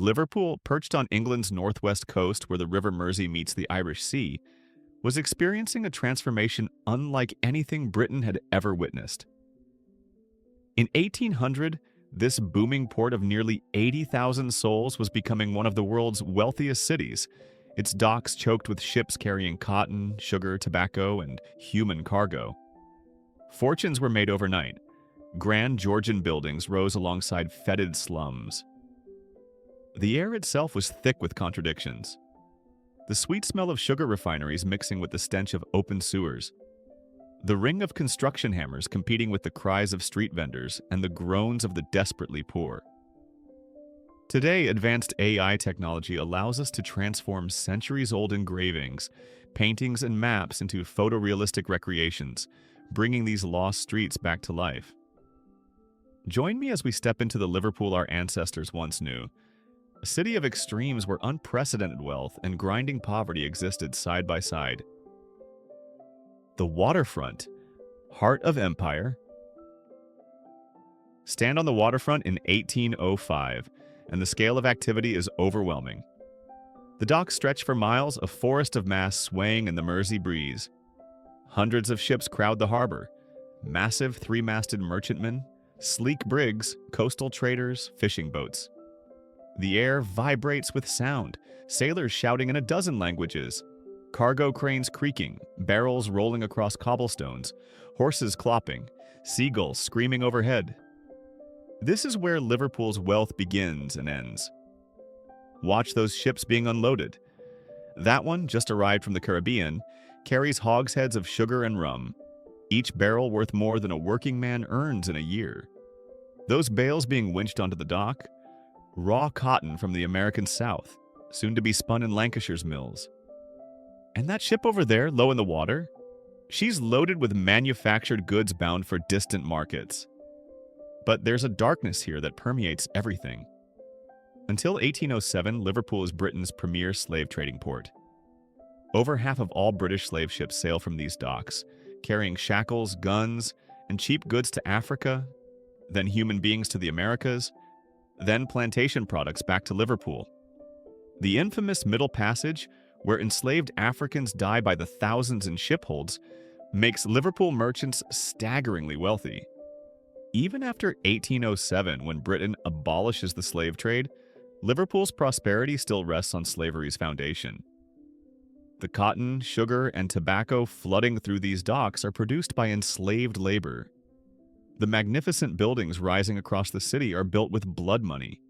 Liverpool, perched on England's northwest coast where the River Mersey meets the Irish Sea, was experiencing a transformation unlike anything Britain had ever witnessed. In 1800, this booming port of nearly 80,000 souls was becoming one of the world's wealthiest cities, its docks choked with ships carrying cotton, sugar, tobacco, and human cargo. Fortunes were made overnight. Grand Georgian buildings rose alongside fetid slums. The air itself was thick with contradictions. The sweet smell of sugar refineries mixing with the stench of open sewers. The ring of construction hammers competing with the cries of street vendors and the groans of the desperately poor. Today, advanced AI technology allows us to transform centuries-old engravings, paintings, and maps into photorealistic recreations, bringing these lost streets back to life. Join me as we step into the Liverpool our ancestors once knew, a city of extremes where unprecedented wealth and grinding poverty existed side by side. The waterfront, heart of empire. Stand on the waterfront in 1805, and the scale of activity is overwhelming. The docks stretch for miles, a forest of masts swaying in the Mersey breeze. Hundreds of ships crowd the harbor, massive three-masted merchantmen, sleek brigs, coastal traders, fishing boats. The air vibrates with sound, sailors shouting in a dozen languages, cargo cranes creaking, barrels rolling across cobblestones, horses clopping, seagulls screaming overhead. This is where Liverpool's wealth begins and ends. Watch those ships being unloaded. That one, just arrived from the Caribbean, carries hogsheads of sugar and rum, each barrel worth more than a working man earns in a year. Those bales being winched onto the dock, raw cotton from the American South, soon to be spun in Lancashire's mills. And that ship over there, low in the water, she's loaded with manufactured goods bound for distant markets. But there's a darkness here that permeates everything. Until 1807, Liverpool is Britain's premier slave trading port. Over half of all British slave ships sail from these docks, carrying shackles, guns, and cheap goods to Africa, then human beings to the Americas, then plantation products back to Liverpool. The infamous Middle Passage, where enslaved Africans die by the thousands in shipholds, makes Liverpool merchants staggeringly wealthy. Even after 1807, when Britain abolishes the slave trade, Liverpool's prosperity still rests on slavery's foundation. The cotton, sugar, and tobacco flooding through these docks are produced by enslaved labor. The magnificent buildings rising across the city are built with blood money.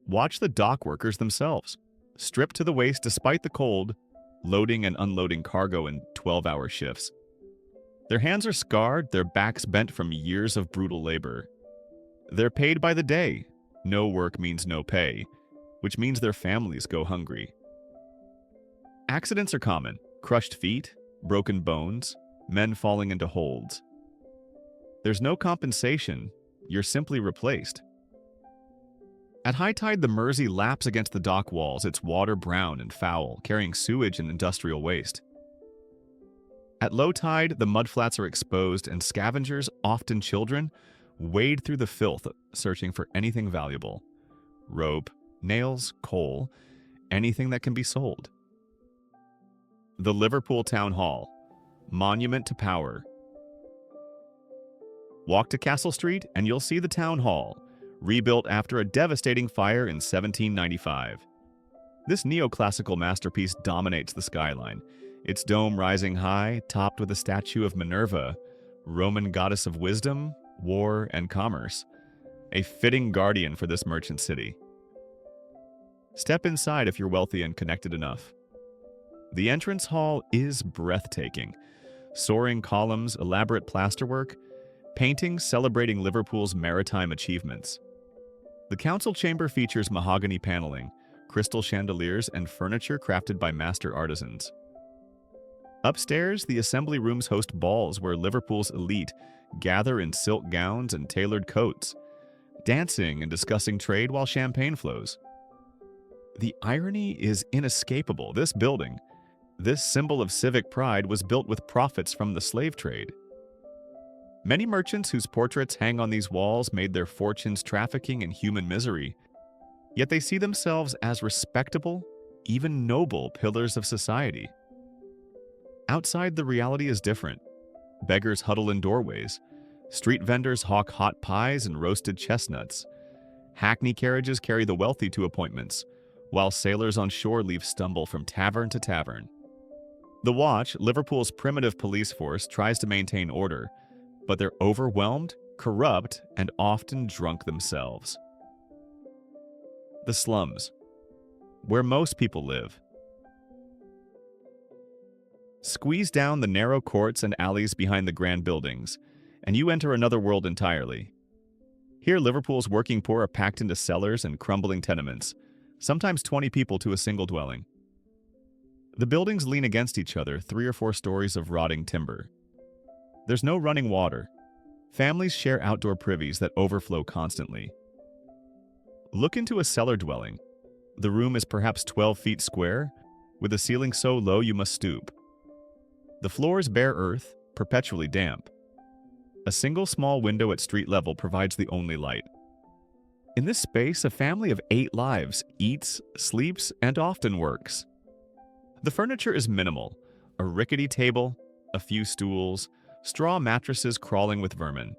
Watch the dock workers themselves, stripped to the waist despite the cold, loading and unloading cargo in 12-hour shifts. Their hands are scarred, their backs bent from years of brutal labor. They're paid by the day. No work means no pay, which means their families go hungry. Accidents are common: crushed feet, broken bones, men falling into holds. There's no compensation, you're simply replaced. At high tide, the Mersey laps against the dock walls, its water brown and foul, carrying sewage and industrial waste. At low tide, the mudflats are exposed, and scavengers, often children, wade through the filth, searching for anything valuable: rope, nails, coal, anything that can be sold. The Liverpool Town Hall, monument to power. Walk to Castle Street and you'll see the Town Hall, rebuilt after a devastating fire in 1795. This neoclassical masterpiece dominates the skyline, its dome rising high, topped with a statue of Minerva, Roman goddess of wisdom, war, and commerce, a fitting guardian for this merchant city. Step inside if you're wealthy and connected enough. The entrance hall is breathtaking. Soaring columns, elaborate plasterwork, paintings celebrating Liverpool's maritime achievements. The council chamber features mahogany paneling, crystal chandeliers, and furniture crafted by master artisans. Upstairs, the assembly rooms host balls where Liverpool's elite gather in silk gowns and tailored coats, dancing and discussing trade while champagne flows. The irony is inescapable. This building, this symbol of civic pride, was built with profits from the slave trade. Many merchants whose portraits hang on these walls made their fortunes trafficking in human misery. Yet they see themselves as respectable, even noble pillars of society. Outside, the reality is different. Beggars huddle in doorways. Street vendors hawk hot pies and roasted chestnuts. Hackney carriages carry the wealthy to appointments, while sailors on shore leave stumble from tavern to tavern. The Watch, Liverpool's primitive police force, tries to maintain order, but they're overwhelmed, corrupt, and often drunk themselves. The slums, where most people live. Squeeze down the narrow courts and alleys behind the grand buildings, and you enter another world entirely. Here, Liverpool's working poor are packed into cellars and crumbling tenements, sometimes 20 people to a single dwelling. The buildings lean against each other, 3 or 4 stories of rotting timber. There's no running water. Families share outdoor privies that overflow constantly. Look into a cellar dwelling. The room is perhaps 12 feet square, with a ceiling so low you must stoop. The floors bare earth, perpetually damp. A single small window at street level provides the only light. In this space, a family of 8 lives eats, sleeps, and often works. The furniture is minimal: a rickety table, a few stools, straw mattresses crawling with vermin.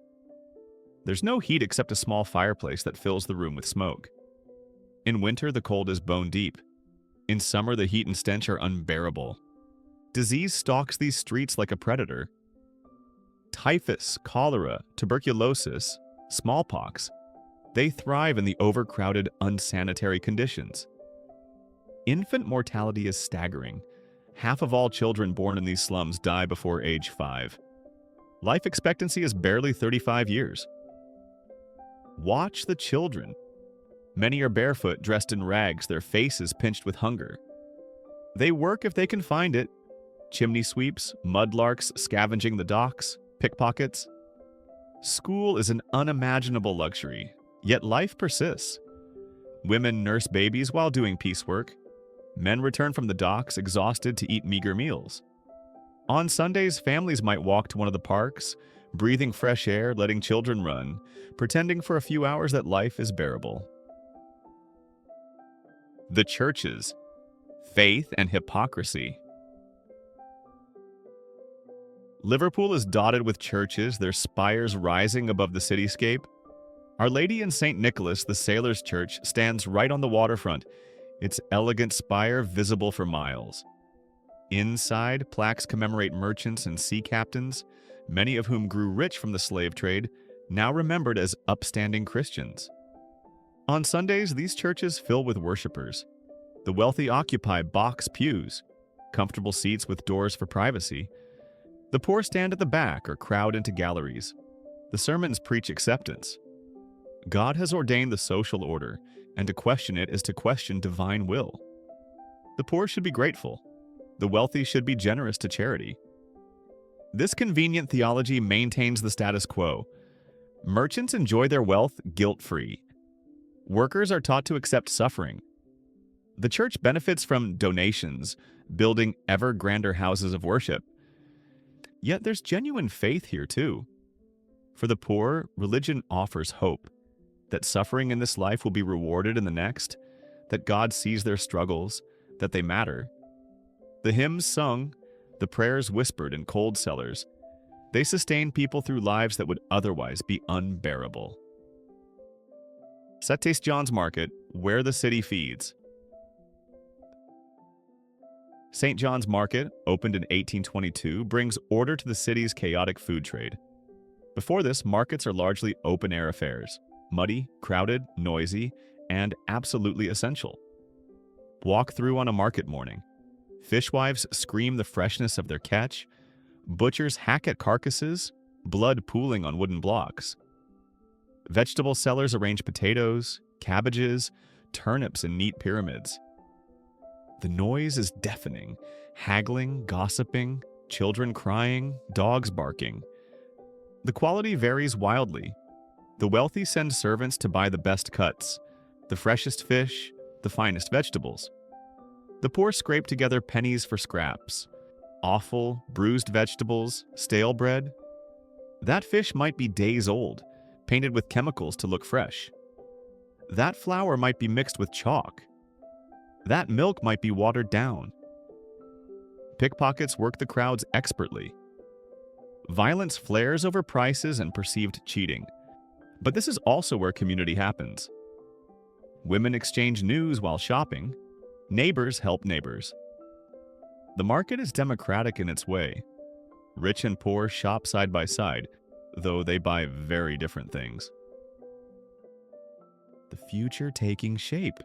There's no heat except a small fireplace that fills the room with smoke. In winter, the cold is bone deep. In summer, the heat and stench are unbearable. Disease stalks these streets like a predator. Typhus, cholera, tuberculosis, smallpox, they thrive in the overcrowded, unsanitary conditions. Infant mortality is staggering. Half of all children born in these slums die before age 5. Life expectancy is barely 35 years. Watch the children. Many are barefoot, dressed in rags, their faces pinched with hunger. They work if they can find it. Chimney sweeps, mudlarks scavenging the docks, pickpockets. School is an unimaginable luxury, yet life persists. Women nurse babies while doing piecework. Men return from the docks exhausted to eat meager meals. On Sundays, families might walk to one of the parks, breathing fresh air, letting children run, pretending for a few hours that life is bearable. The churches, faith and hypocrisy. Liverpool is dotted with churches, their spires rising above the cityscape. Our Lady in St. Nicholas, the Sailors' Church, stands right on the waterfront, its elegant spire visible for miles. Inside, plaques commemorate merchants and sea captains, many of whom grew rich from the slave trade, now remembered as upstanding Christians. On Sundays, these churches fill with worshipers. The wealthy occupy box pews, comfortable seats with doors for privacy. The poor stand at the back or crowd into galleries. The sermons preach acceptance. God has ordained the social order, and to question it is to question divine will. The poor should be grateful. The wealthy should be generous to charity. This convenient theology maintains the status quo. Merchants enjoy their wealth guilt-free. Workers are taught to accept suffering. The church benefits from donations, building ever grander houses of worship. Yet there's genuine faith here too. For the poor, religion offers hope that suffering in this life will be rewarded in the next, that God sees their struggles, that they matter. The hymns sung, the prayers whispered in cold cellars, they sustain people through lives that would otherwise be unbearable. St. John's Market, where the city feeds. St. John's Market, opened in 1822, brings order to the city's chaotic food trade. Before this, markets are largely open-air affairs, muddy, crowded, noisy, and absolutely essential. Walk through on a market morning. Fishwives scream the freshness of their catch. Butchers hack at carcasses, blood pooling on wooden blocks. Vegetable sellers arrange potatoes, cabbages, turnips in neat pyramids. The noise is deafening, haggling, gossiping, children crying, dogs barking. The quality varies wildly. The wealthy send servants to buy the best cuts, the freshest fish, the finest vegetables. The poor scrape together pennies for scraps. Offal, bruised vegetables, stale bread. That fish might be days old, painted with chemicals to look fresh. That flour might be mixed with chalk. That milk might be watered down. Pickpockets work the crowds expertly. Violence flares over prices and perceived cheating. But this is also where community happens. Women exchange news while shopping. Neighbors help neighbors. The market is democratic in its way. Rich and poor shop side by side, though they buy very different things. The future taking shape.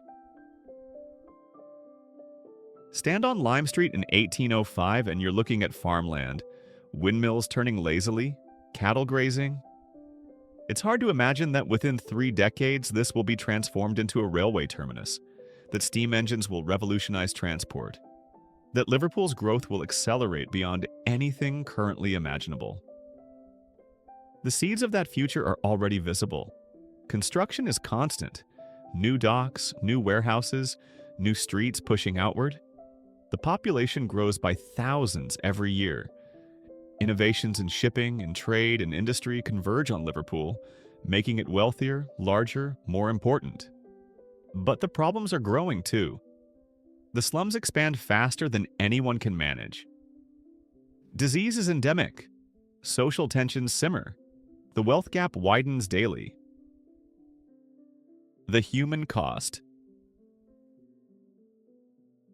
Stand on Lime Street in 1805 and you're looking at farmland, windmills turning lazily, cattle grazing. It's hard to imagine that within 3 decades this will be transformed into a railway terminus, that steam engines will revolutionize transport, that Liverpool's growth will accelerate beyond anything currently imaginable. The seeds of that future are already visible. Construction is constant. New docks, new warehouses, new streets pushing outward. The population grows by thousands every year. Innovations in shipping and trade and industry converge on Liverpool, making it wealthier, larger, more important. But the problems are growing too. The slums expand faster than anyone can manage. Disease is endemic. Social tensions simmer. The wealth gap widens daily. The human cost.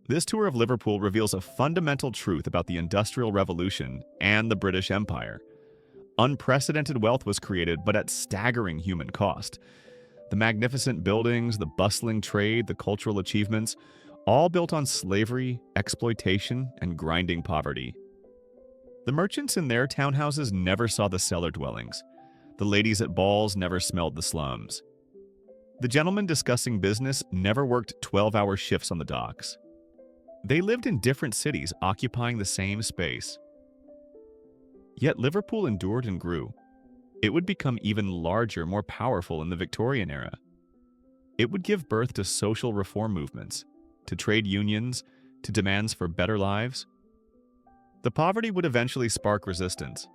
This tour of Liverpool reveals a fundamental truth about the Industrial Revolution and the British Empire. Unprecedented wealth was created, but at staggering human cost. The magnificent buildings, the bustling trade, the cultural achievements, all built on slavery, exploitation, and grinding poverty. The merchants in their townhouses never saw the cellar dwellings. The ladies at balls never smelled the slums. The gentlemen discussing business never worked 12-hour shifts on the docks. They lived in different cities, occupying the same space. Yet Liverpool endured and grew. It would become even larger, more powerful in the Victorian era. It would give birth to social reform movements, to trade unions, to demands for better lives. The poverty would eventually spark resistance.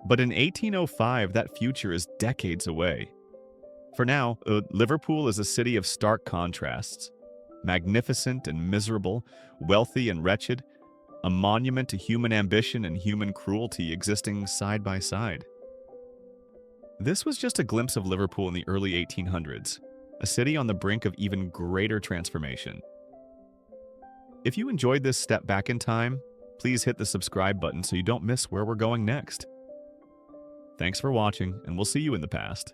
But in 1805, that future is decades away. For now, Liverpool is a city of stark contrasts. Magnificent and miserable, wealthy and wretched, a monument to human ambition and human cruelty existing side by side. This was just a glimpse of Liverpool in the early 1800s, a city on the brink of even greater transformation. If you enjoyed this step back in time, please hit the subscribe button so you don't miss where we're going next. Thanks for watching, and we'll see you in the past.